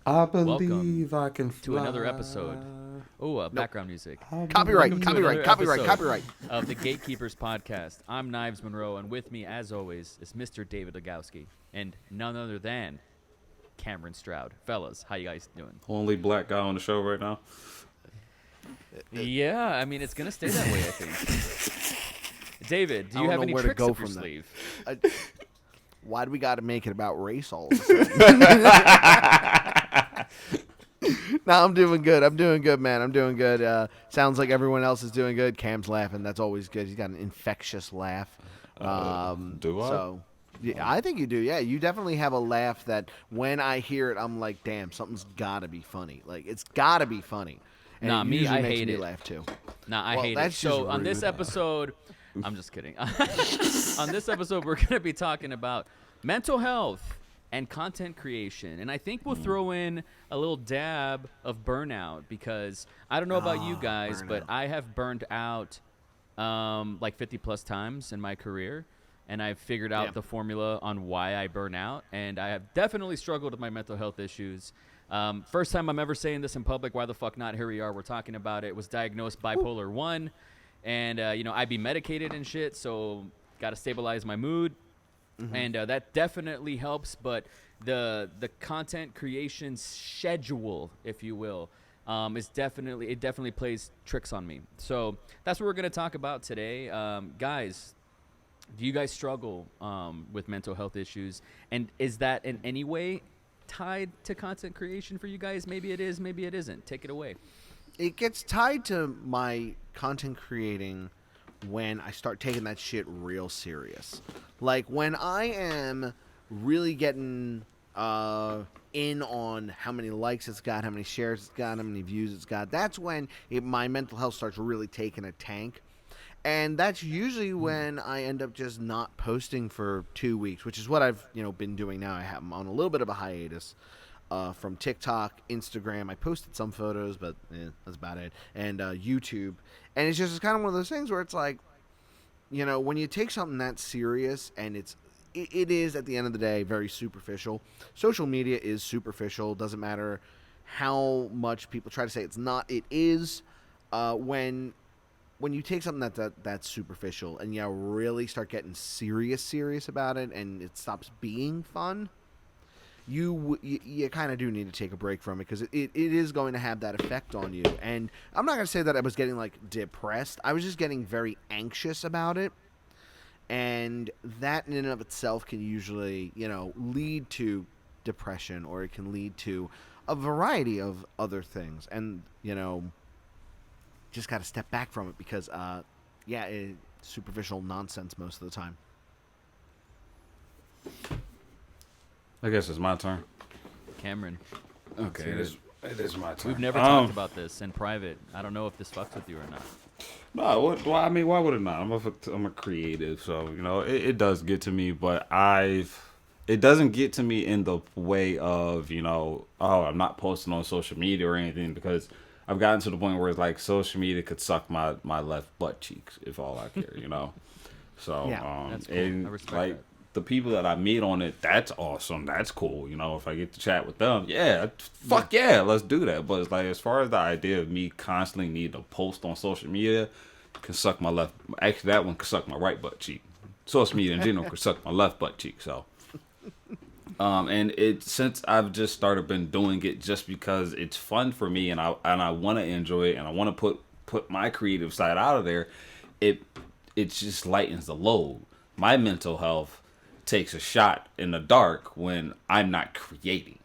I Welcome believe I can fly. to another episode. Oh, background music. Copyright, Welcome to another copyright. episode of the Gatekeepers podcast. I'm Knives Monroe, and with me, as always, is Mr. David Lugowski, and none other than Kamerin Stroud. Fellas, how you guys doing? Only black guy on the show right now. Yeah, I mean, it's going to stay that way, I think. David, do you have any where to tricks go up your from that. sleeve? Why do we got to make it about race all of a sudden? No, I'm doing good. Man. I'm doing good. Sounds like everyone else is doing good. Cam's laughing. That's always good. He's got an infectious laugh. Do I? So, yeah, I think you do. Yeah, you definitely have a laugh that when I hear it, I'm like, damn, something's got to be funny. Like, it's got to be funny. And Nah, it me, usually I makes hate me it. laugh too. Nah, I Well, hate it. that's just So on this rude. episode, I'm just kidding. On this episode, we're going to be talking about mental health and content creation. And I think we'll throw in a little dab of burnout because I don't know about you guys, but burnout. I have burned out like 50 plus times in my career. And I've figured out Yeah. the formula on why I burn out. And I have definitely struggled with my mental health issues. First time I'm ever saying this in public. Why the fuck not? Here we are. We're talking about it. Was diagnosed bipolar 1. And, I be medicated and shit. So got to stabilize my mood. And that definitely helps. But the content creation schedule, if you will, is definitely plays tricks on me. So that's what we're going to talk about today. Guys, do you guys struggle with mental health issues? And is that in any way tied to content creation for you guys? Maybe it is, maybe it isn't. Take it away. It gets tied to my content creating when I start taking that shit real serious. Like when I am really getting in on how many likes it's got, how many shares it's got, how many views it's got, that's when my mental health starts really taking a tank. And that's usually when I end up just not posting for 2 weeks, which is what I've been doing now. I'm on a little bit of a hiatus from TikTok, Instagram. I posted some photos, but that's about it. And YouTube. And it's just kind of one of those things where it's like, when you take something that serious and it is at the end of the day very superficial. Social media is superficial. Doesn't matter how much people try to say it's not. It is when you take something that's superficial and you really start getting serious about it and it stops being fun, you kind of do need to take a break from it because it is going to have that effect on you. And I'm not going to say that I was getting like depressed. I was just getting very anxious about it. And that in and of itself can usually, lead to depression, or it can lead to a variety of other things. And, just got to step back from it because, it's superficial nonsense most of the time. I guess it's my turn. Cameron, Okay, it is my turn. we've never talked about this in private. I don't know if this fucks with you or not. No, I mean, why would it not? I'm a creative, so it does get to me, but it doesn't get to me in the way of I'm not posting on social media or anything, because I've gotten to the point where it's like social media could suck my left butt cheeks if all I care, So Yeah, that's cool. and I respect like that. the people that I meet on it, that's awesome, that's cool. If I get to chat with them, fuck yeah, let's do that. But it's like, as far as the idea of me constantly needing to post on social media, can suck my left. Actually, that one can suck my right butt cheek. Social media in general can suck my left butt cheek. So. And since I've just been doing it just because it's fun for me and I want to enjoy it and I want to put my creative side out of there, it just lightens the load. My mental health takes a shot in the dark when I'm not creating,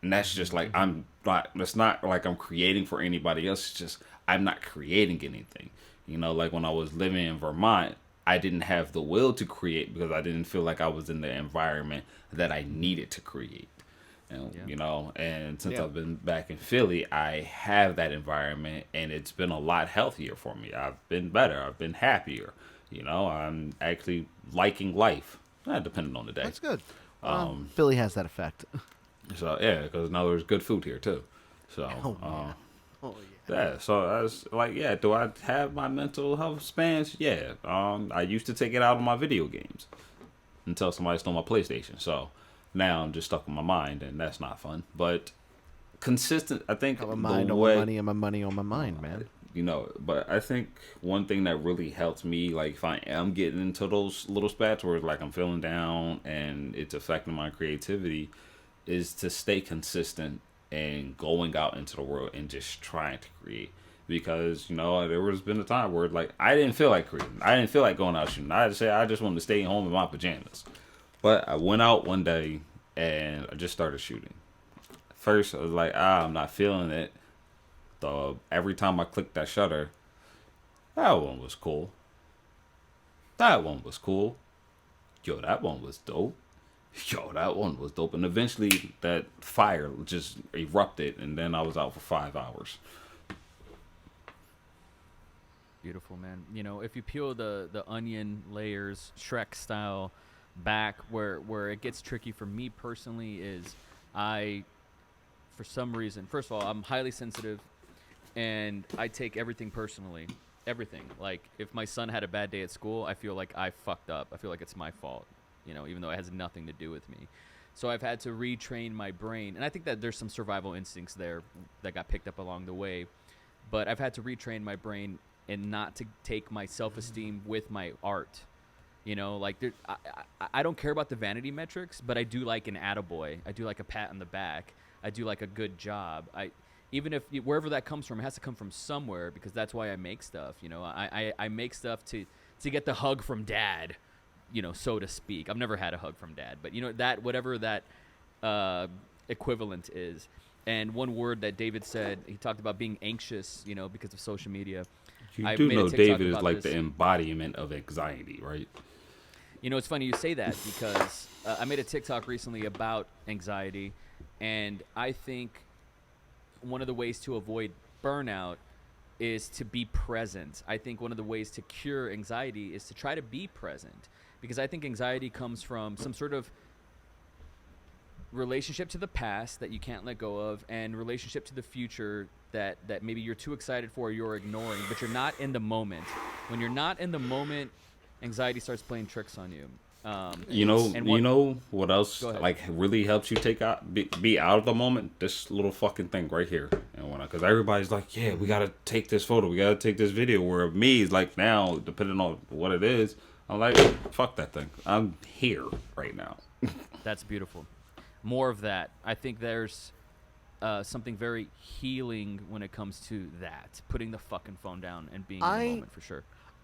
and that's just like it's not like I'm creating for anybody else. It's just I'm not creating anything. Like when I was living in Vermont, I didn't have the will to create because I didn't feel like I was in the environment that I needed to create. And, and since I've been back in Philly, I have that environment, and it's been a lot healthier for me. I've been better. I've been happier. I'm actually liking life, depending on the day. That's good. Philly has that effect. So, yeah, because now there's good food here, too. So, Oh, yeah. Yeah, so I was like, do I have my mental health spans? Yeah. I used to take it out on my video games until somebody stole my PlayStation. So now I'm just stuck in my mind, and that's not fun. But consistent. I think Got my the mind on my way money and my money on my mind, man. you know, but I think one thing that really helps me, like if I am getting into those little spats where like I'm feeling down and it's affecting my creativity, is to stay consistent and going out into the world and just trying to create. Because you know there was been a time where like I didn't feel like creating, I didn't feel like going out shooting. I just wanted to stay home in my pajamas. But I went out one day and I just started shooting. First I was like, I'm not feeling it. Every time I clicked that shutter, that one was cool. That one was cool. Yo, that one was dope. Yo, that one was dope. And eventually that fire just erupted and then I was out for 5 hours. Beautiful, man. You know, if you peel the onion layers, Shrek style, back, where it gets tricky for me personally is for some reason, first of all, I'm highly sensitive, and I take everything personally. Everything. Like, if my son had a bad day at school, I feel like I fucked up. I feel like it's my fault, you know, even though it has nothing to do with me. So I've had to retrain my brain, and I think that there's some survival instincts there that got picked up along the way, but I've had to retrain my brain and not to take my self-esteem with my art. You know, like I don't care about the vanity metrics, but I do like an attaboy. I do like a pat on the back. I do like a good job. Even if wherever that comes from, it has to come from somewhere, because that's why I make stuff. You know, I make stuff to get the hug from dad, you know, so to speak. I've never had a hug from dad, but you know, that whatever that equivalent is. And one word that David said, he talked about being anxious, you know, because of social media. You do know David is like the embodiment of anxiety, right? You know, it's funny you say that, because I made a TikTok recently about anxiety, and I think one of the ways to avoid burnout is to be present. I think one of the ways to cure anxiety is to try to be present, because I think anxiety comes from some sort of relationship to the past that you can't let go of, and relationship to the future that maybe you're too excited for, or you're ignoring, but you're not in the moment. When you're not in the moment, anxiety starts playing tricks on you. You know what else like really helps you be out of the moment? This little fucking thing right here. And because everybody's like, yeah, we gotta take this photo, we gotta take this video. Where me is like, now depending on what it is, I'm like, fuck that thing. I'm here right now. That's beautiful. More of that. I think there's something very healing when it comes to that, putting the fucking phone down and being in the moment, for sure.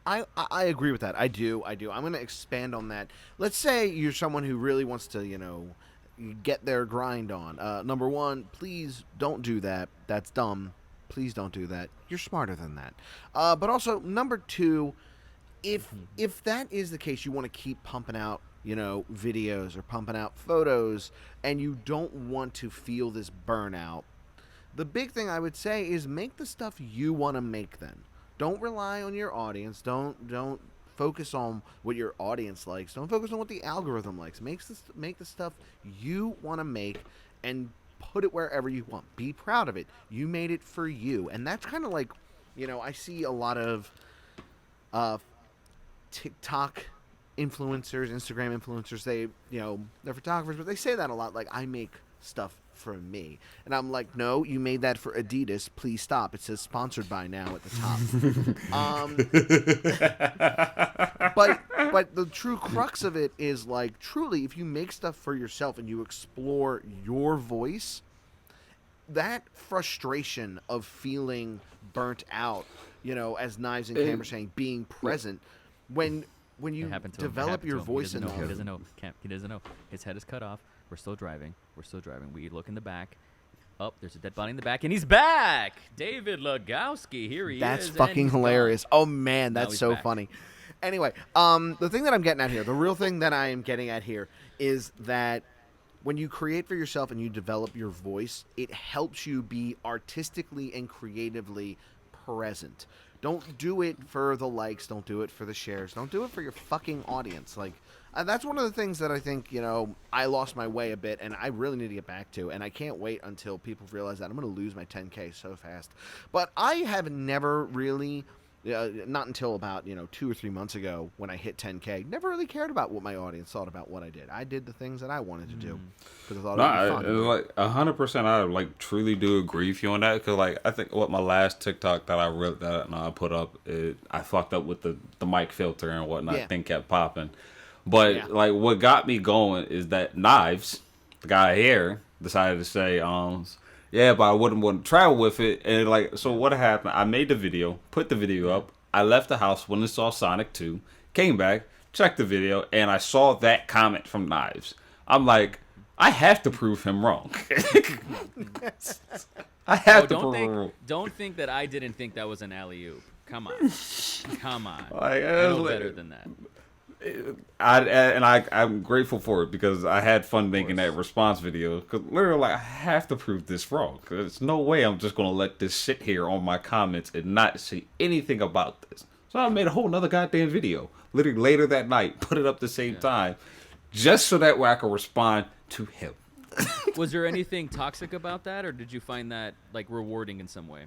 I agree with that. I do. I'm going to expand on that. Let's say you're someone who really wants to, you know, get their grind on. Number one, please don't do that. That's dumb. Please don't do that. You're smarter than that. But also, number two, if that is the case, you want to keep pumping out, you know, videos or pumping out photos, and you don't want to feel this burnout, the big thing I would say is make the stuff you want to make then. Don't rely on your audience. Don't focus on what your audience likes. Don't focus on what the algorithm likes. Make the stuff you want to make and put it wherever you want. Be proud of it. You made it for you. And that's kind of like, you know, I see a lot of TikTok influencers, Instagram influencers. They, you know, they're photographers, but they say that a lot. Like, I make stuff for me, and I'm like, no, you made that for Adidas, please stop. It says sponsored by now at the top. But the true crux of it is, like, truly, if you make stuff for yourself and you explore your voice, that frustration of feeling burnt out, you know, as Knives and Kamerin saying, being present, when you develop your voice enough. He doesn't know. He doesn't know. His head is cut off. We're still driving. We look in the back. Oh, there's a dead body in the back, and he's back. David Lugowski, here he is. That's fucking hilarious. Gone. Oh man, that's so funny. Anyway, the thing that I'm getting at here, the real thing that I am getting at here, is that when you create for yourself and you develop your voice, it helps you be artistically and creatively present. Don't do it for the likes. Don't do it for the shares. Don't do it for your fucking audience. Like, that's one of the things that I think, you know, I lost my way a bit, and I really need to get back to, and I can't wait until people realize that. I'm going to lose my 10K so fast. But I have never really Not until about 2 or 3 months ago when I hit 10K. Never really cared about what my audience thought about what I did. I did the things that I wanted to do because I thought it would be fun. Like 100%, I like truly do agree with you on that. Because like I think what my last TikTok that I put up, I fucked up with the mic filter and whatnot. Yeah. Thing kept popping, but like what got me going is that Knives, the guy here, decided to say, yeah, but I wouldn't want to travel with it. And like, so what happened? I made the video, put the video up. I left the house, went and saw Sonic 2, came back, checked the video, and I saw that comment from Knives. I'm like, I have to prove him wrong. I have to prove him wrong. Don't think that I didn't think that was an alley-oop. Come on. Come on. Like, I know better than that. I'm grateful for it because I had fun making that response video. Because literally, like, I have to prove this wrong. Because there's no way I'm just gonna let this sit here on my comments and not see anything about this. So I made a whole nother goddamn video, literally later that night, put it up the same time, just so that way I could respond to him. Was there anything toxic about that, or did you find that like rewarding in some way?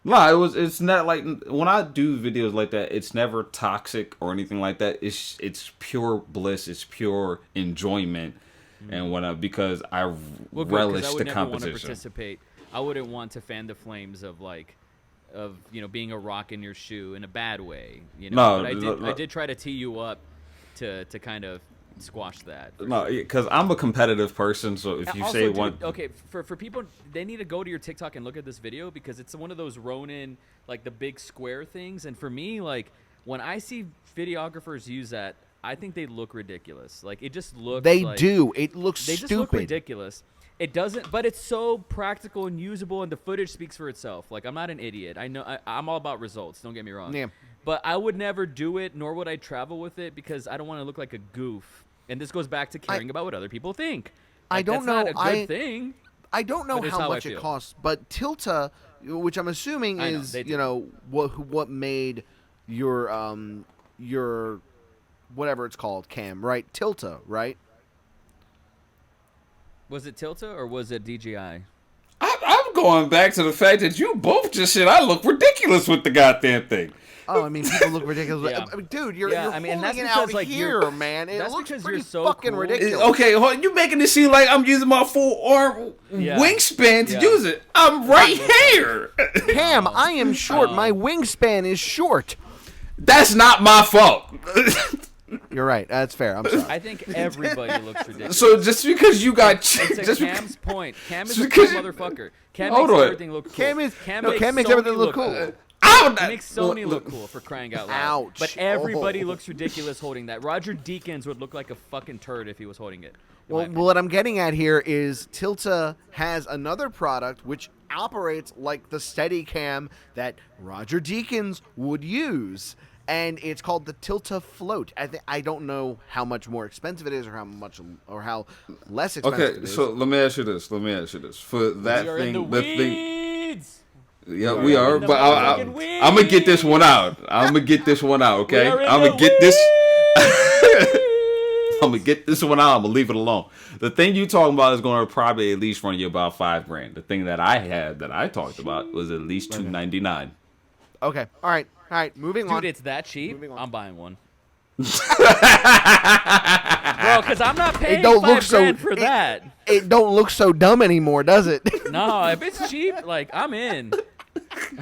No, it's not like when I do videos like that, it's never toxic or anything like that. It's pure bliss, it's pure enjoyment, and because I relish the competition. Never want to participate. I wouldn't want to fan the flames of being a rock in your shoe in a bad way. No, but I did try to tee you up to kind of squash that. No, because I'm a competitive person, so if you also, say dude, one... Okay, for people, they need to go to your TikTok and look at this video because it's one of those Ronin, like the big square things. And for me, like, when I see videographers use that, I think they look ridiculous. Like, it just looks They do. It looks they stupid. just look ridiculous. It doesn't, but it's so practical and usable, and the footage speaks for itself. Like, I'm not an idiot. I know I'm all about results. Don't get me wrong. Yeah. But I would never do it, nor would I travel with it, because I don't want to look like a goof. And this goes back to caring about what other people think. Like, I don't that's know. Not a good thing. I don't know how much it costs, but Tilta, which I'm assuming is what made your whatever it's called, Cam, right? Tilta, right? Was it Tilta or was it DJI? I'm going back to the fact that you both just said I look ridiculous with the goddamn thing. Oh, I mean, people look ridiculous. Yeah. I mean, dude, you're holding it out like, here, man. It looks because pretty you're so fucking cool. ridiculous. Okay, hold on. You making it seem like I'm using my full arm wingspan to use it. I'm right here. Cam, I am short. My wingspan is short. That's not my fault. You're right. That's fair. I'm sorry. I think everybody looks ridiculous. So just because you got it's Cam's point. Cam is a cool motherfucker. Cam makes everything look cool. Cam makes Sony everything look cool. He makes Sony look cool, for crying out loud. Ouch. But everybody looks ridiculous holding that. Roger Deakins would look like a fucking turd if he was holding it. Well, what I'm getting at here is Tilta has another product which operates like the Steadicam that Roger Deakins would use, and it's called the Tilta Float. I don't know how much more expensive it is, or how less expensive it is. So let me ask you this. For that thing, yeah, we are. But I'm gonna get this one out. Okay, I'm gonna get this. I'm gonna get this one out. I'm gonna leave it alone. The thing you talking about is going to probably at least run you about $5,000. The thing that I talked about was at least $299. Okay. All right. Moving on. Dude, it's that cheap. I'm buying one. Bro, because I'm not paying $5,000 for that. It don't look so dumb anymore, does it? No, if it's cheap, like, I'm in.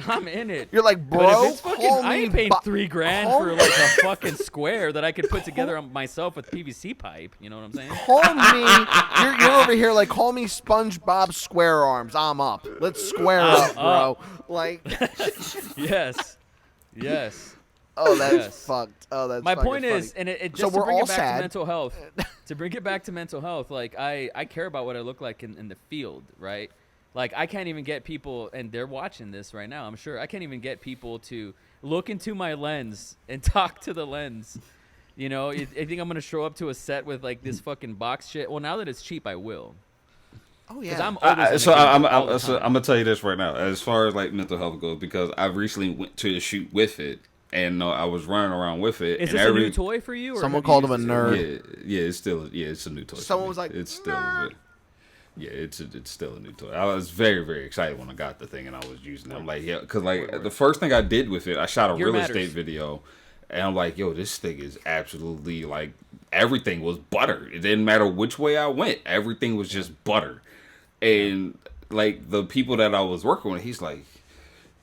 I'm in it. You're like, bro, but if it's fucking, I ain't paying $3,000 for like a fucking square that I could put together myself with PVC pipe. You know what I'm saying? Call me. You're over here like, call me SpongeBob Square Arms. I'm up. Let's square up, bro. Like, yes. Oh, that's fucked. Oh, that's my fucking point funny. is, and it just So to we're bring all it back sad. to mental health. To bring it back to mental health, like I care about what I look like in the field, right? Like, I can't even get people, and they're watching this right now, I'm sure. I can't even get people to look into my lens and talk to the lens. You know, I think I'm going to show up to a set with, like, this fucking box shit. Well, now that it's cheap, I will. Oh, yeah. I'm going to tell you this right now, as far as, like, mental health goes, because I recently went to a shoot with it, and I was running around with it. Is this a new toy for you? Or someone called him a nerd. Yeah, it's a new toy. Someone was like, it's still nerd. Yeah, it's still a new toy. I was very, very excited when I got the thing and I was using it. I'm like, yeah, because like the first thing I did with it, I shot a real estate video, and I'm like, yo, this thing is absolutely like everything was butter. It didn't matter which way I went, everything was just butter. And like the people that I was working with, he's like,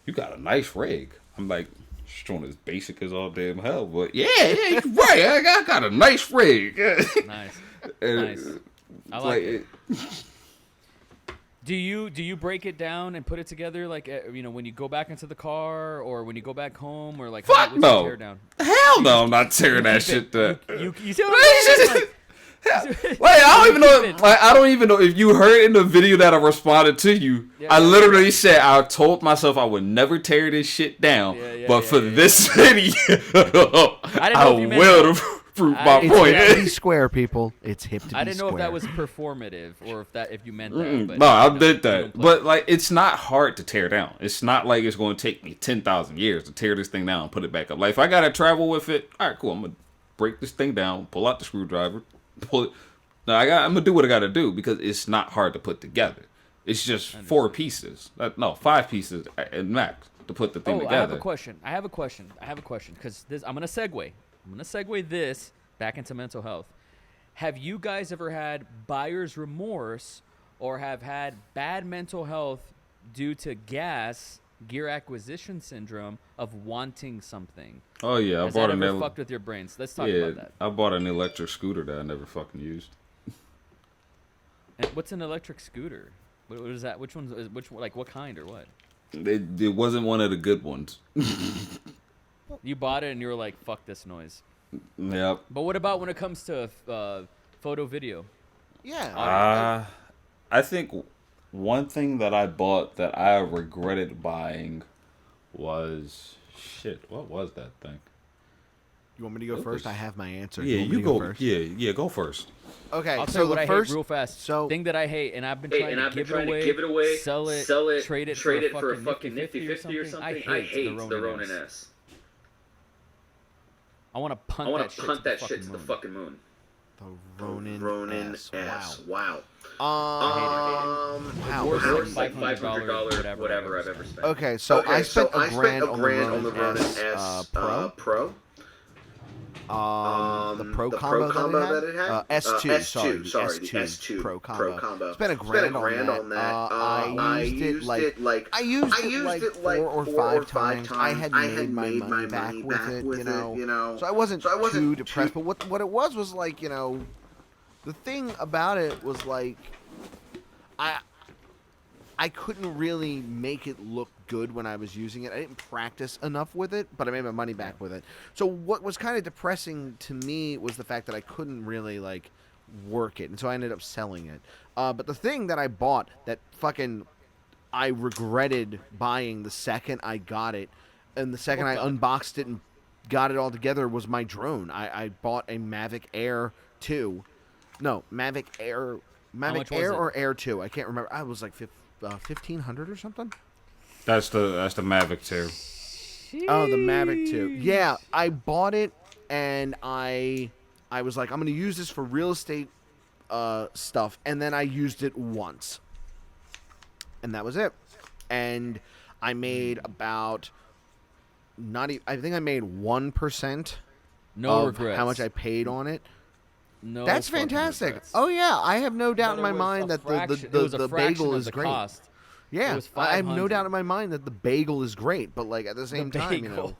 you got a nice rig. I'm like, showing as basic as all damn hell, but yeah, you're right. I got a nice rig. Nice. Nice. I like it. Do you break it down and put it together like when you go back into the car or when you go back home or like fuck no tear down? Hell no, I'm not tearing that shit down. You see what like I don't even know. Like I don't even know if you heard in the video that I responded to you. Yeah, I literally said I told myself I would never tear this shit down, but for this video, I will prove my point. It's hip to be square, people. It's hip to be square. I didn't know if that was performative or if you meant that. But, no, I did that. But like, it's not hard to tear down. It's not like it's going to take me 10,000 years to tear this thing down and put it back up. Like if I gotta travel with it, all right, cool. I'm gonna break this thing down, pull out the screwdriver. Pull it. No, I'm gonna do what I gotta do because it's not hard to put together. It's just 4 pieces. 5 pieces at max to put the thing together. I have a question because I'm gonna segue this back into mental health. Have you guys ever had buyer's remorse or have had bad mental health due to gear acquisition syndrome of wanting something? Oh yeah, I bought an fucked with your brains. Let's talk about that. I bought an electric scooter that I never fucking used. And what's an electric scooter? What is that? Which one's like what kind or what? It wasn't one of the good ones. You bought it and you were like, "Fuck this noise." Yep. But what about when it comes to photo video? Yeah. I think one thing that I bought that I regretted buying was shit. What was that thing? You want me to go first? I have my answer. Yeah, you go first. Yeah, go first. Okay, I'll tell you what I hate real fast. So thing that I hate, and I've been trying to give it away, sell it, trade it for a fucking nifty 50 or something. I hate the Ronin S. I want to punt that shit to the fucking moon. The Ronin S. Wow. I hate it. Worth like $500, whatever I've ever spent. Okay, so I spent a grand on the Ronin S Pro. The Pro combo that it had? S2, sorry, the S2 Pro combo. Spent a grand on that. I used it like 4 or 5 times. I had made my money back with it, you know. So I wasn't too depressed. But what it was like, you know, the thing about it was like, I couldn't really make it look good when I was using it. I didn't practice enough with it, but I made my money back with it. So what was kind of depressing to me was the fact that I couldn't really like work it, and so I ended up selling it. But the thing that I bought that fucking I regretted buying the second I got it, and the second I unboxed it and got it all together was my drone. I bought a Mavic Air 2. No, Mavic Air or Air 2. I can't remember. I was like 1,500 or something. That's the Mavic 2. Oh, the Mavic 2. Yeah, I bought it and I was like, I'm gonna use this for real estate stuff, and then I used it once, and that was it. And I made about I think I made 1% of how much I paid on it. No, that's fantastic. Regrets. Oh yeah, I have no doubt in my mind that the bagel is great. Cost. Yeah, I have no doubt in my mind that the bagel is great, but like at the same time, you know,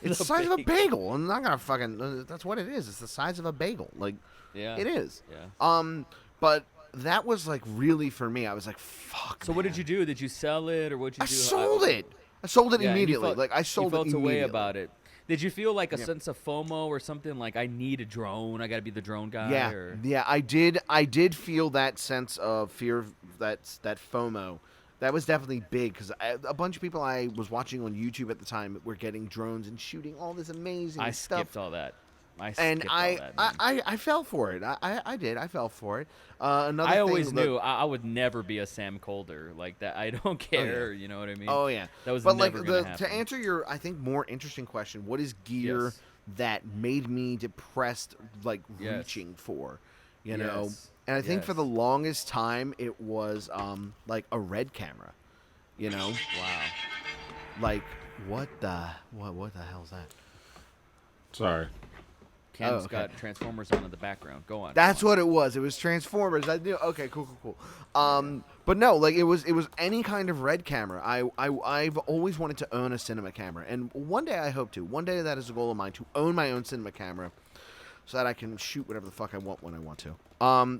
it's the size of a bagel. I'm not gonna fucking. That's what it is. It's the size of a bagel. Like, yeah, it is. Yeah. But that was like really for me. I was like, fuck. So what did you do? Did you sell it or what did you do? I sold it immediately. I sold it immediately. You felt a way about it. Did you feel like a sense of FOMO or something like I need a drone? I got to be the drone guy. Yeah, yeah, I did. I did feel that sense of fear, that FOMO. That was definitely big because a bunch of people I was watching on YouTube at the time were getting drones and shooting all this amazing stuff. I skipped all that. I fell for it. I did. I fell for it. I always knew I would never be a Sam Colder like that. I don't care. You know what I mean? Oh yeah. That was but never gonna happen. To answer your, I think, more interesting question, what is gear that made me depressed, like reaching for? You know, And I think for Yes. the longest time, it was like a red camera. You know, Wow. like what the hell's that? Sorry. Cam's okay. got Transformers on in the background. Go on. That's go on. what it was. It was Transformers. I knew. Okay, cool. But no, like it was any kind of red camera. I've always wanted to own a cinema camera, and one day I hope to. One day that is a goal of mine, to own my own cinema camera, so that I can shoot whatever the fuck I want when I want to.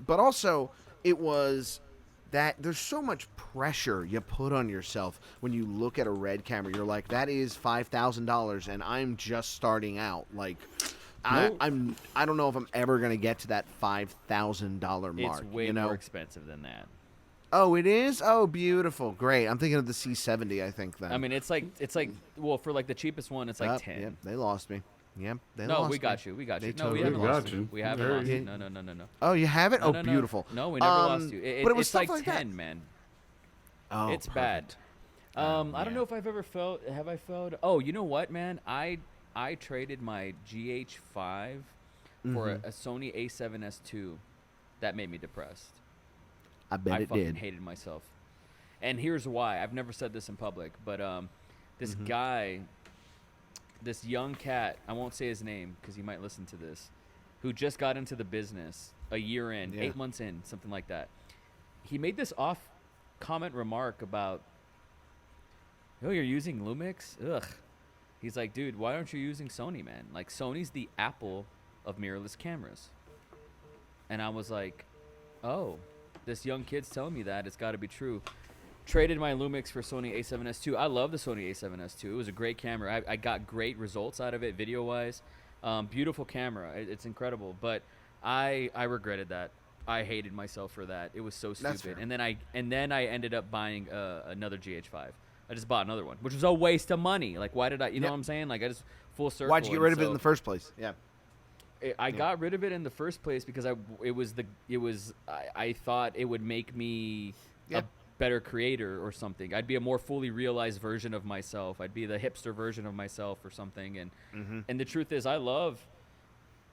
But also it was that there's so much pressure you put on yourself when you look at a red camera. You're like, that is $5,000, and I'm just starting out. Like, I don't know if I'm ever gonna get to that $5,000 mark. It's way you know? more expensive than that. Oh, it is. Oh, beautiful, great. I'm thinking of the C70. I think then. I mean, it's like well, for like the cheapest one, it's like 10. Yep, they lost me. Yep, they No, lost we me. got you. We got They you. No, totally we haven't got lost you. you. We haven't There lost you you. go. No. Oh, you haven't? No, Oh, no. beautiful. No, we never lost you. But it was It's stuff like like 10, that. man. Oh, It's perfect. bad. I don't know if I've ever felt. Have I felt? Oh, you know what, man? I traded my GH5 for a Sony A7S II. That made me depressed. I bet I it fucking did. hated myself. And here's why. I've never said this in public, but this guy, this young cat, I won't say his name because he might listen to this, who just got into the business a year in, Yeah. 8 months in, something like that. He made this off-comment remark about, oh, you're using Lumix? Ugh. He's like, dude, why aren't you using Sony, man? Like, Sony's the Apple of mirrorless cameras. And I was like, oh, this young kid's telling me that. It's got to be true. Traded my Lumix for Sony A7S II. I love the Sony A7S II. It was a great camera. I got great results out of it video-wise. Beautiful camera. It's incredible. But I regretted that. I hated myself for that. It was so That's stupid. fair. And then I ended up buying another GH5. I just bought another one, which was a waste of money. Like, why did I? You know Yep. what I'm saying? Like, I just full circle. Why'd you get rid of it so in the first place? Yeah. I got rid of it in the first place because I thought it would make me Yeah. a better creator or something. I'd be a more fully realized version of myself. I'd be the hipster version of myself or something. And the truth is, I love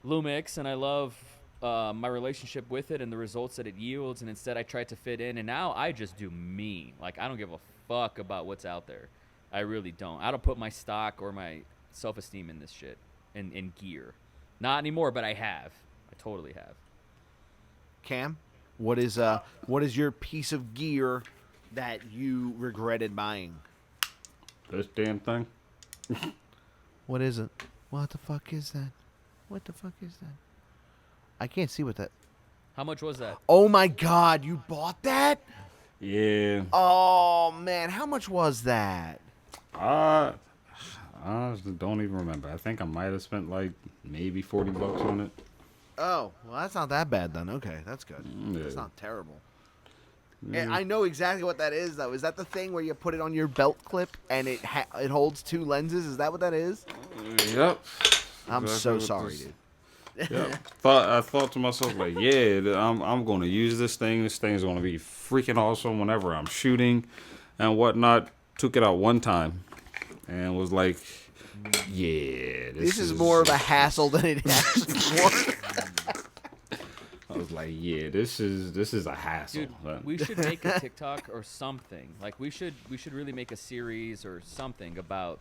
Lumix and I love my relationship with it and the results that it yields. And instead, I tried to fit in, and now I just do me. Like, I don't give a fuck about what's out there. I really don't. I don't put my stock or my self-esteem in this shit, in gear. Not anymore, but I have. I totally have. Cam, what is your piece of gear that you regretted buying? This damn thing. What is it? What the fuck is that? What the fuck is that? I can't see what that. How much was that? Oh my God! You bought that? Yeah. Oh man, how much was that? I honestly don't even remember. I think I might have spent like maybe $40 on it. Oh, well, that's not that bad then. Okay, that's good. That's Yeah. not terrible. And I know exactly what that is, though. Is that the thing where you put it on your belt clip and it holds two lenses? Is that what that is? Yep. I'm Exactly so what sorry, this- dude. Yep. I thought to myself, like, yeah, I'm going to use this thing. This thing's going to be freaking awesome whenever I'm shooting and whatnot. Took it out one time and was like, yeah, This is more of a hassle than it actually work. I was like, yeah, this is a hassle. Dude, But- we should make a TikTok or something. Like, we should really make a series or something about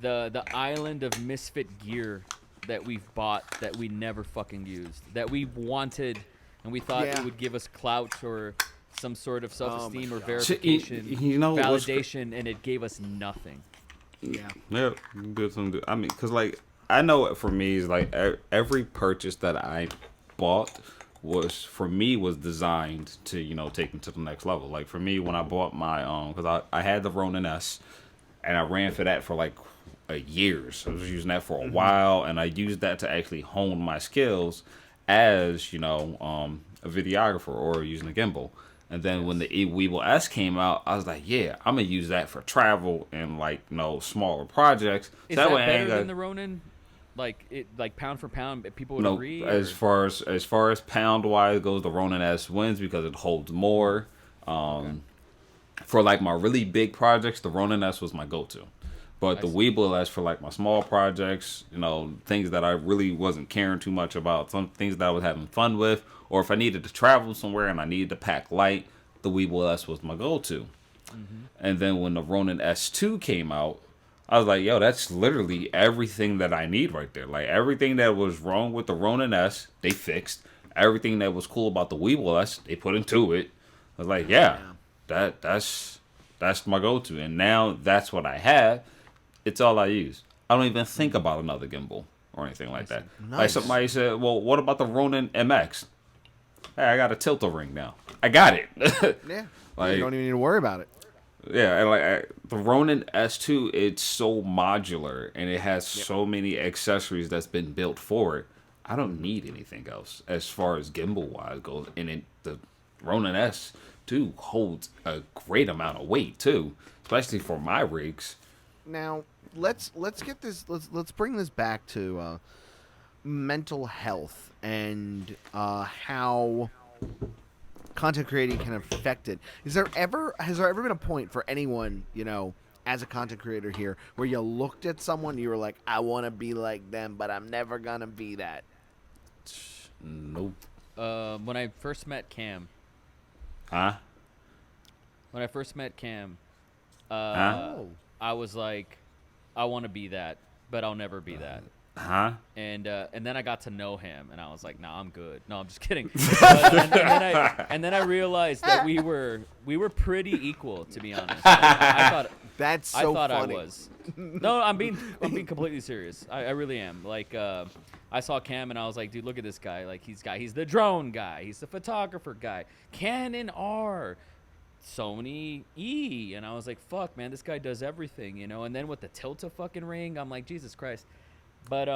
the island of misfit gear that we've bought that we never fucking used, that we wanted and we thought Yeah. it would give us clout or some sort of self-esteem or God. verification, You know what's validation, and it gave us nothing. Yeah. Yeah, good something. I mean, cause like I know it for me is like every purchase that I bought was designed to take me to the next level. Like for me, when I bought my cause I had the Ronin S, and I ran for that for like a years. I was using that for a while, and I used that to actually hone my skills as a videographer or using a gimbal. And then when the Weeble S came out, I was like, yeah, I'm gonna use that for travel and like smaller projects. Is that that way I ain't better than got the Ronin? Like pound for pound, people would no. agree. As or- far as pound wise goes, the Ronin S wins because it holds more. For like my really big projects, the Ronin S was my go-to. But the Weeble, as for like my small projects, you know, things that I really wasn't caring too much about, some things that I was having fun with, or if I needed to travel somewhere and I needed to pack light, the Weeble S was my go-to. And then when the Ronin S2 came out, I was like, yo, that's literally everything that I need right there. Like, everything that was wrong with the Ronin S, they fixed. Everything that was cool about the Weeble S, they put into it. I was like, yeah, that's my go-to. And now that's what I have. It's all I use. I don't even think about another gimbal or anything like that. Nice. Like somebody said, well, what about the Ronin MX? Hey, I got a tilt-a-ring now. I got it. Yeah. Like, you don't even need to worry about it. yeah, and like the Ronin S2, it's so modular and it has so many accessories that's been built for it. I don't need anything else as far as gimbal wise goes. And the Ronin S2 holds a great amount of weight too, especially for my rigs. Now let's get this. Let's bring this back to mental health and how content creating can affect it. Has there ever been a point for anyone, you know, as a content creator here, where you looked at someone and you were like, I want to be like them, but I'm never gonna be that? Nope. When I first met Cam. Huh? When I first met Cam, Oh. I was like, I want to be that, but I'll never be that. Huh? And then I got to know him, and I was like, nah, I'm good. No, I'm just kidding. But, and then I realized that we were pretty equal, to be honest. I thought That's so I thought funny. I was. No, I'm being completely serious. I really am. Like, I saw Cam and I was like, dude, look at this guy. Like, he's the drone guy. He's the photographer guy. Canon R, Sony E, and I was like, fuck, man, this guy does everything, you know. And then with the tilt-a-fucking ring, I'm like, Jesus Christ. But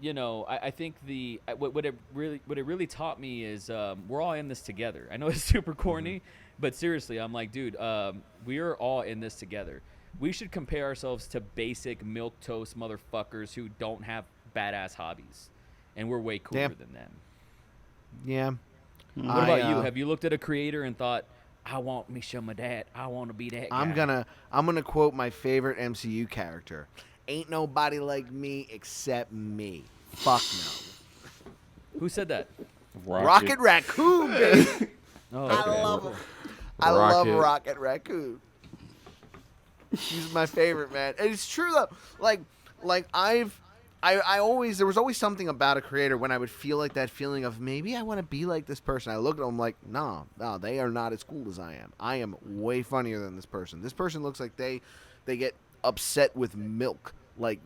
you know, I think what it really taught me is we're all in this together. I know it's super corny, but seriously, I'm like, dude, we are all in this together. We should compare ourselves to basic milquetoast motherfuckers who don't have badass hobbies, and we're way cooler than them. Yeah. What about you? Have you looked at a creator and thought, I want me some of that. I want to be that guy. I'm gonna quote my favorite MCU character. Ain't nobody like me except me. Fuck no. Who said that? Rocket Raccoon, baby. Oh, I okay. love him. I love Rocket Raccoon. He's my favorite, man. And it's true though. Like I always, there was always something about a creator when I would feel like that feeling of maybe I want to be like this person. I look at them like, no, they are not as cool as I am. I am way funnier than this person. This person looks like they get upset with milk. Like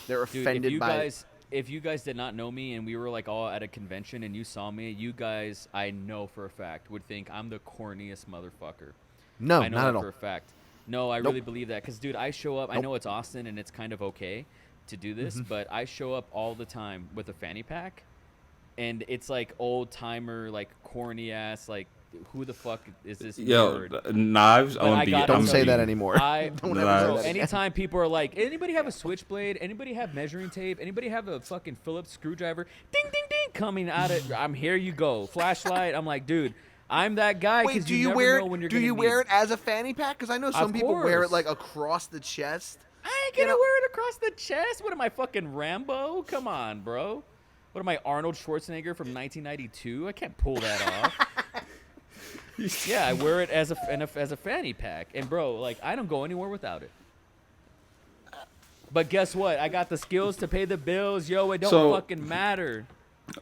they're offended by. If you guys did not know me and we were like all at a convention and you saw me, you guys, I know for a fact, would think I'm the corniest motherfucker. No, I know not that at all. for a fact. No, I really believe that because, dude, I show up. I know it's Austin and it's kind of okay to do this, but I show up all the time with a fanny pack, and it's like old timer, like corny ass, like who the fuck is this nerd? Knives But on I beat. got- Don't I'm say telling that you, anymore. Don't ever say Knives. Bro, that again. anytime people are like, anybody have a switchblade? Anybody have measuring tape? Anybody have a fucking Phillips screwdriver? Ding, ding, ding, coming out of. I'm here. You go. Flashlight. I'm like, dude, I'm that guy. Wait, Because do you never wear know when it? you're Do gonna you need- wear it as a fanny pack? Because I know some Of people wear course. it like across the chest. I ain't gonna wear it across the chest. What am I, fucking Rambo? Come on, bro. What am I, Arnold Schwarzenegger from 1992? I can't pull that off. Yeah, I wear it as a fanny pack, and bro, like I don't go anywhere without it. But guess what? I got the skills to pay the bills, yo. It don't fucking matter.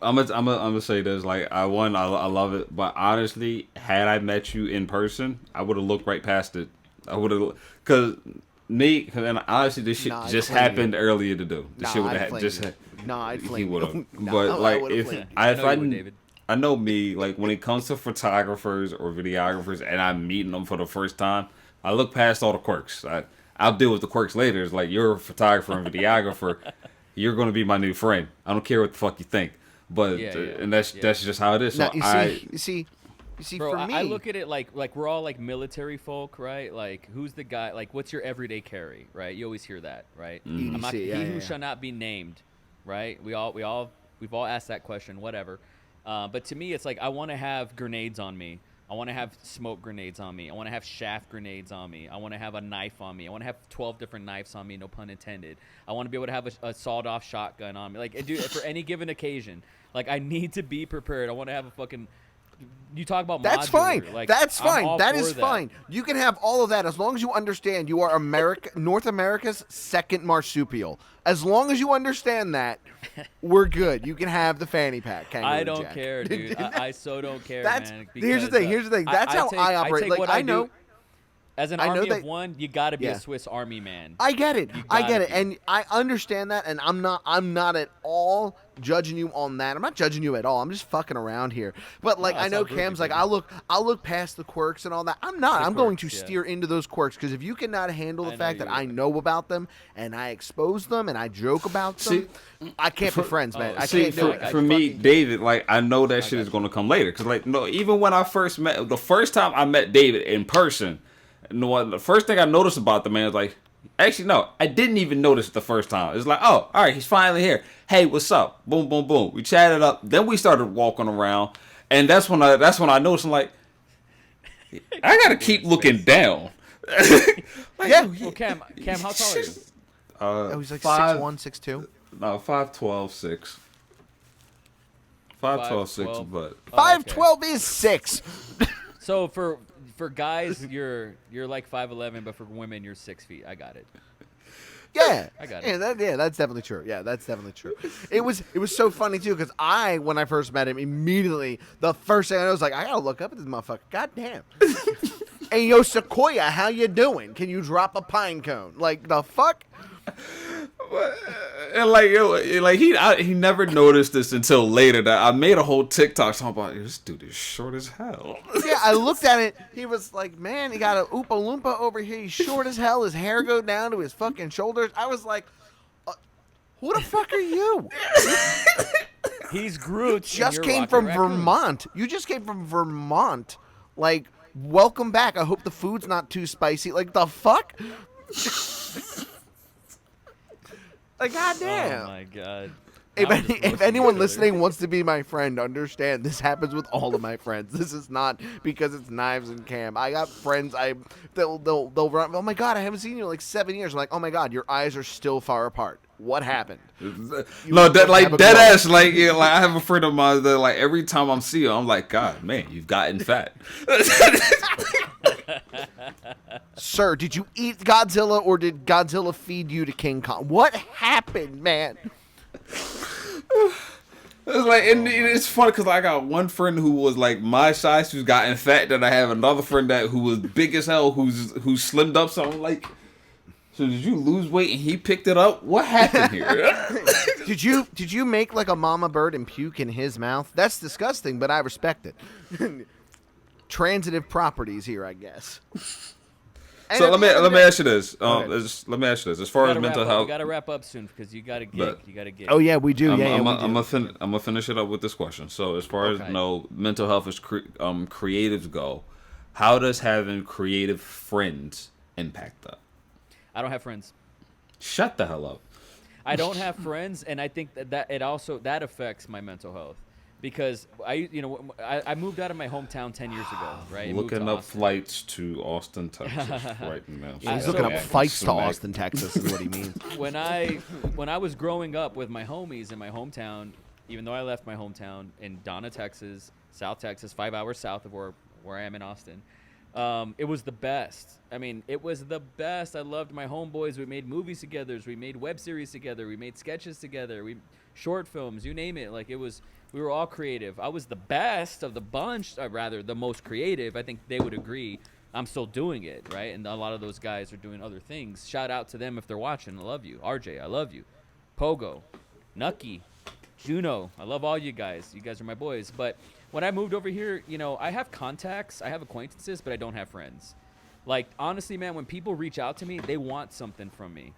I'm gonna say this. Like I love it, but honestly, had I met you in person, I would have looked right past it. I would have, and honestly, this shit just happened earlier to do. This shit would have just. I'd He flame would have, you. but like if flamed you. I David. I know me, like when it comes to photographers or videographers, and I'm meeting them for the first time, I look past all the quirks. I'll deal with the quirks later. It's like you're a photographer and videographer, you're gonna be my new friend. I don't care what the fuck you think, but and that's just how it is. So Now, you see, Bro, for me, I look at it like we're all like military folk, right? Like who's the guy? Like what's your everyday carry, right? You always hear that, right? EDC, I'm not, yeah, he yeah, who yeah. shall not be named, right? We've all asked that question, whatever. But to me, it's like I want to have grenades on me I want to have smoke grenades on me. I want to have shaft grenades on me. I want to have a knife on me. I want to have 12 different knives on me, no pun intended. I want to be able to have a sawed-off shotgun on me. Like, dude, for any given occasion. Like, I need to be prepared. I want to have a fucking... You talk about That's modular. fine. Like, That's fine. That is that. fine. You can have all of that as long as you understand you are North America's second marsupial. As long as you understand that, we're good. You can have the fanny pack. I don't Jack. care, dude. I so don't care, man. Here's the thing. Here's the thing. That's how I operate. Like, I know. As an army of one, you got to be a Swiss Army man. I get it. I get it. And I understand that, and I'm not at all judging you on that. I'm not judging you at all. I'm just fucking around here. But like, I know Cam's like, I'll look past the quirks and all that. I'm not. I'm going to steer into those quirks, because if you cannot handle the fact that I know about them and I expose them and I joke about them, I can't be friends, man. I can't do it. For me, David, like, I know that shit is going to come later, because like, no, even when I first met, the first time I met David in person, the first thing I noticed about the man is like, actually, no, I didn't even notice it the first time. It's like, oh, all right, he's finally here. Hey, what's up? Boom, boom, boom. We chatted up. Then we started walking around, and that's when I noticed. I'm like, I gotta keep looking down. Like, yeah. Well, Cam, how tall are you? He's like 6'1", 6'2". No, 5'12", 6. 5'12", 6, but 5'12" is 6. So for guys, you're like 5'11", but for women, you're 6 feet. I got it. Yeah, I got it. Yeah, that's definitely true. Yeah, that's definitely true. It was so funny too, because when I first met him, immediately the first thing I was like, I gotta look up at this motherfucker. God damn. Hey, yo, Sequoia, how you doing? Can you drop a pine cone? Like, the fuck? And like he never noticed this until later, that I made a whole TikTok talking about, this dude is short as hell. Yeah, I looked at it. He was like, man, he got a Oompa Loompa over here. He's short as hell. His hair go down to his fucking shoulders. I was like, who the fuck are you? He's Groot. Just came from Vermont. You just came from Vermont. Like, welcome back. I hope the food's not too spicy. Like, the fuck? Like, goddamn. Oh, my God. If anyone listening wants to be my friend, understand this happens with all of my friends. This is not because it's Knives and Cam. I got friends. They'll run. Oh my God, I haven't seen you in like 7 years. I'm like, oh my God, your eyes are still far apart. What happened? No, that like dead ass. Like, yeah, like I have a friend of mine that like every time I'm seeing him, I'm like, God, man, you've gotten fat. Sir, did you eat Godzilla, or did Godzilla feed you to King Kong? What happened, man? It's like, and it's funny because I got one friend who was like my size who's gotten fat, then I have another friend who was big as hell who's slimmed up. So I'm like, so did you lose weight and he picked it up? What happened here? Did you make like a mama bird and puke in his mouth? That's disgusting, but I respect it. Transitive properties here, I guess. So let me ask you this. Let me ask you this. As far as mental health, we gotta wrap up soon because you gotta gig. You gotta gig. Oh yeah, we do. I'm gonna finish it up with this question. So as far as mental health as creatives go, how does having creative friends impact that? I don't have friends. Shut the hell up. I don't have friends, and I think that it also affects my mental health. Because I moved out of my hometown 10 years ago, right? Looking up flights to Austin, Texas right now. He's looking up flights to Austin, Texas is what he means. When I was growing up with my homies in my hometown, even though I left my hometown in Donna, Texas, South Texas, 5 hours south of where I am in Austin, it was the best. I mean, it was the best. I loved my homeboys. We made movies together. We made web series together. We made sketches together. Short films, you name it. Like, it was... We were all creative. I was the best of the bunch, or rather, the most creative. I think they would agree. I'm still doing it, right? And a lot of those guys are doing other things. Shout out to them if they're watching. I love you. RJ, I love you. Pogo, Nucky, Juno, I love all you guys. You guys are my boys. But when I moved over here, I have contacts, I have acquaintances, but I don't have friends. Like, honestly, man, when people reach out to me, they want something from me.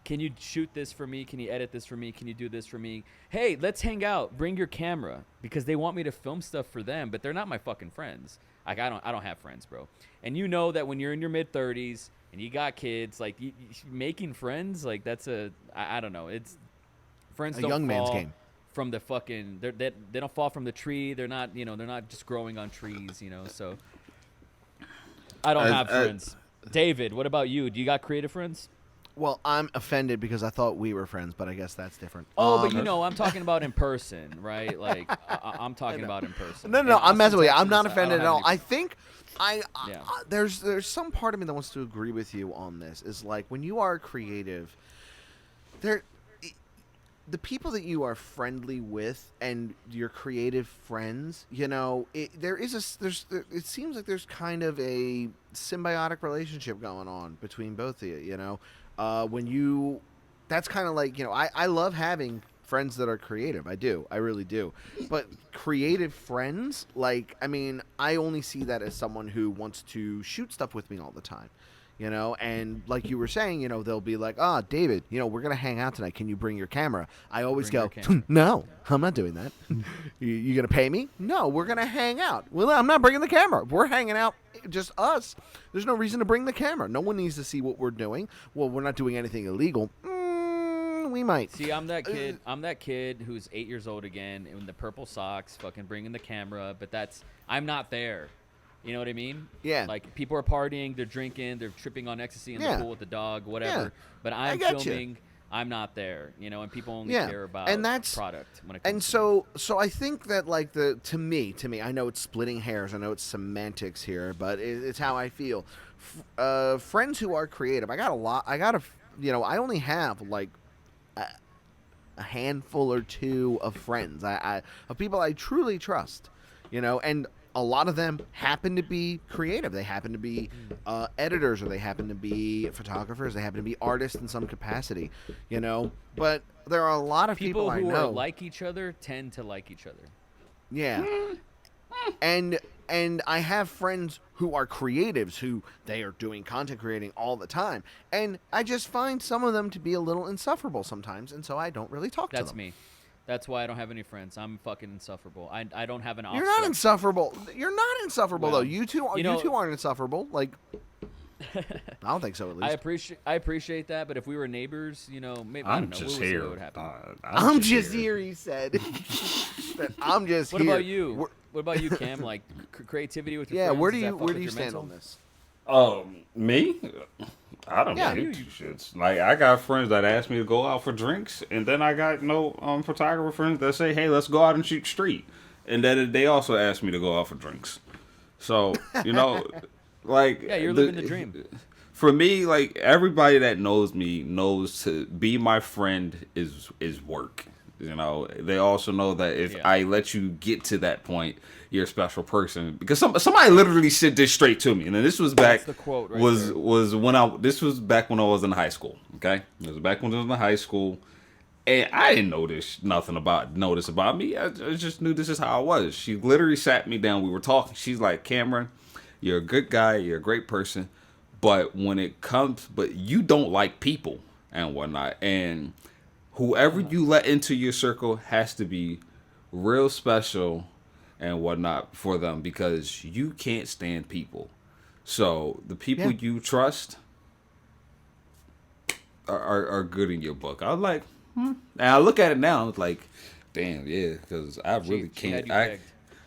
Can you shoot this for me? Can you edit this for me? Can you do this for me? Hey, let's hang out. Bring your camera, because they want me to film stuff for them, but they're not my fucking friends. Like, I don't have friends, bro. And you know that when you're in your mid-30s and you got kids, like, making friends, like, that's I don't know. It's friends. A don't young fall. man's game. from the fucking they don't fall from the tree. They're not they're not just growing on trees. So I don't have friends. David, what about you? Do you got creative friends? Well, I'm offended because I thought we were friends, but I guess that's different. Oh, but I'm talking about in person, right? Like I'm talking about in person. No, I'm messing with you. I'm not Texas, offended at all. I I think there's some part of me that wants to agree with you on this. Is like when you are creative, the people that you are friendly with and your creative friends, it seems like there's kind of a symbiotic relationship going on between both of you. That's kind of like, I love having friends that are creative. I really do. But creative friends, I only see that as someone who wants to shoot stuff with me all the time. And like you were saying, they'll be like, David, we're going to hang out tonight. Can you bring your camera? I always go, no, I'm not doing that. You going to pay me? No, we're going to hang out. Well, I'm not bringing the camera. We're hanging out, just us. There's no reason to bring the camera. No one needs to see what we're doing. Well, we're not doing anything illegal. We might. See, I'm that kid. I'm that kid who's 8 years old again in the purple socks, fucking bringing the camera. But I'm not there. You know what I mean? Yeah. Like, people are partying, they're drinking, they're tripping on ecstasy in the pool with the dog, whatever. Yeah. But I'm filming. I'm not there, and people only care about product when it comes so I think that to me, I know it's splitting hairs, I know it's semantics here, but it's how I feel. Friends who are creative, I only have a handful or two of friends, of people I truly trust, and a lot of them happen to be creative. They happen to be editors, or they happen to be photographers. They happen to be artists in some capacity, But there are a lot of people I know who are like each other tend to like each other. Yeah, and I have friends who are creatives who they are doing content creating all the time, and I just find some of them to be a little insufferable sometimes, and so I don't really talk to them. That's me. That's why I don't have any friends. I'm fucking insufferable. I don't have an. You're not insufferable. You're not insufferable though. You two aren't insufferable. I don't think so. At least I appreciate that. But if we were neighbors, maybe I'm just here. What would happen. I'm just here. He said. I'm just here. What about you? What about you, Cam? Like creativity with your friends? Yeah. Where do you stand on this? Me? I don't know shits. Like, I got friends that ask me to go out for drinks, and then I got photographer friends that say, "Hey, let's go out and shoot street," and then they also ask me to go out for drinks. So like you're living the dream. For me, like, everybody that knows me knows to be my friend is work. They also know that if I let you get to that point, you're a special person, because somebody literally said this straight to me, and then this was back. That's the quote right there. This was back when I was in high school. Okay, it was back when I was in high school, and I didn't know nothing about me. I just knew this is how I was. She literally sat me down. We were talking. She's like, "Kamerin, you're a good guy. You're a great person, but you don't like people and whatnot, and whoever you let into your circle has to be real special and whatnot for them, because you can't stand people. So the people you trust are good in your book." I was like, And I look at it now, it's like, damn, yeah, because I really can't.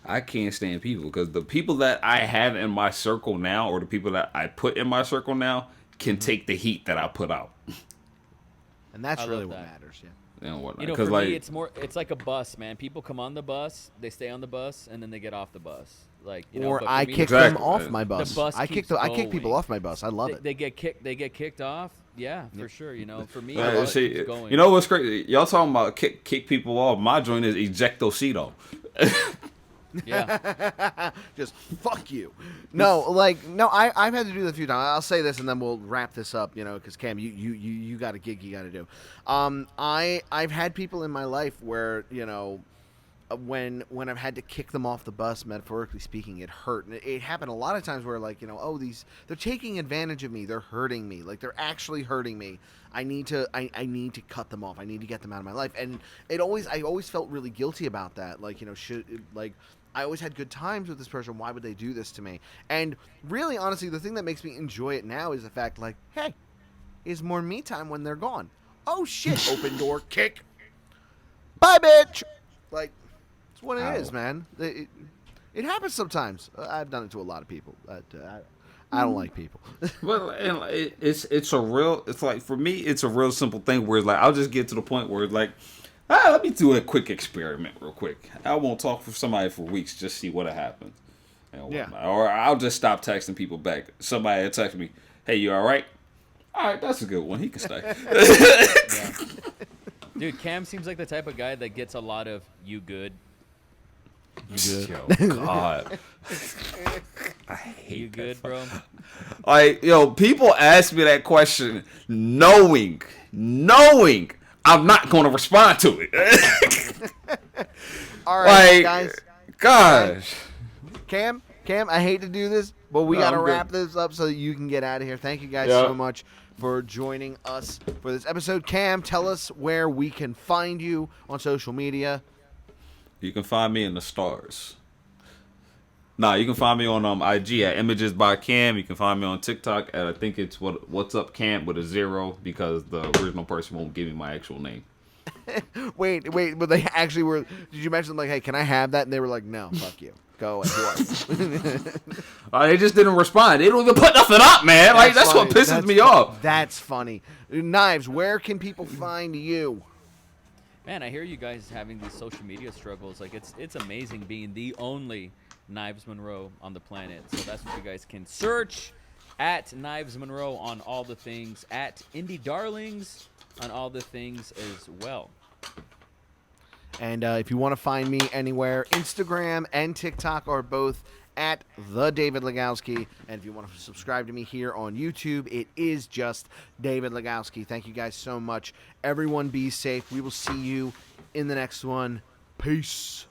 I can't stand people, because the people that I have in my circle now, or the people that I put in my circle now, can take the heat that I put out. And that's really what matters, And whatnot. For me, it's like a bus, man. People come on the bus, they stay on the bus, and then they get off the bus. I kick them off my bus. I kick people off my bus. I love it. They get kicked off. Yeah, for sure. For me, you know what's crazy? Y'all talking about kick people off. My joint is ejectocito. Yeah. Just fuck you. I've had to do that a few times. I'll say this and then we'll wrap this up, because Cam, you got a gig you got to do. I've had people in my life where, when I've had to kick them off the bus, metaphorically speaking, it hurt. And it happened a lot of times where, they're taking advantage of me. They're hurting me. They're actually hurting me. I need to cut them off. I need to get them out of my life. And I always felt really guilty about that. I always had good times with this person. Why would they do this to me? And really, honestly, the thing that makes me enjoy it now is the fact, hey, is more me time when they're gone. Oh shit! Open door, kick. Bye, bitch. Like, it's what it is, man. It happens sometimes. I've done it to a lot of people. But, I don't like people. Well, and it's a real. It's like for me, it's a real simple thing where like I'll just get to the point where like, let me do a quick experiment real quick. I won't talk for somebody for weeks, just see what happens. Yeah. Or I'll just stop texting people back. Somebody will text me, "Hey, you all right?" All right, that's a good one. He can stay. Yeah. Dude, Cam seems like the type of guy that gets a lot of "you good." You good? Yo, God. I hate you good, bro? Like, yo, people ask me that question knowing I'm not going to respond to it. All right, like, guys. Gosh. Cam, I hate to do this, but we got to wrap this up so that you can get out of here. Thank you guys so much for joining us for this episode. Cam, tell us where we can find you on social media. You can find me in the stars. You can find me on IG at Images by Cam. You can find me on TikTok at I think it's What's Up Cam with a 0 because the original person won't give me my actual name. wait, but they actually were. Did you mention like, hey, can I have that? And they were like, no, fuck you. Go away. They just didn't respond. They don't even put nothing up, man. That's what pisses me off. That's funny. Knives, where can people find you? Man, I hear you guys having these social media struggles. Like it's amazing being the only Knives Monroe on the planet. So that's what you guys can search at Knives Monroe on all the things, at Indie Darlings on all the things as well. And if you want to find me anywhere, Instagram and TikTok are both at the David Lugowski. And if you want to subscribe to me here on YouTube, it is just David Lugowski. Thank you guys so much. Everyone be safe. We will see you in the next one. Peace.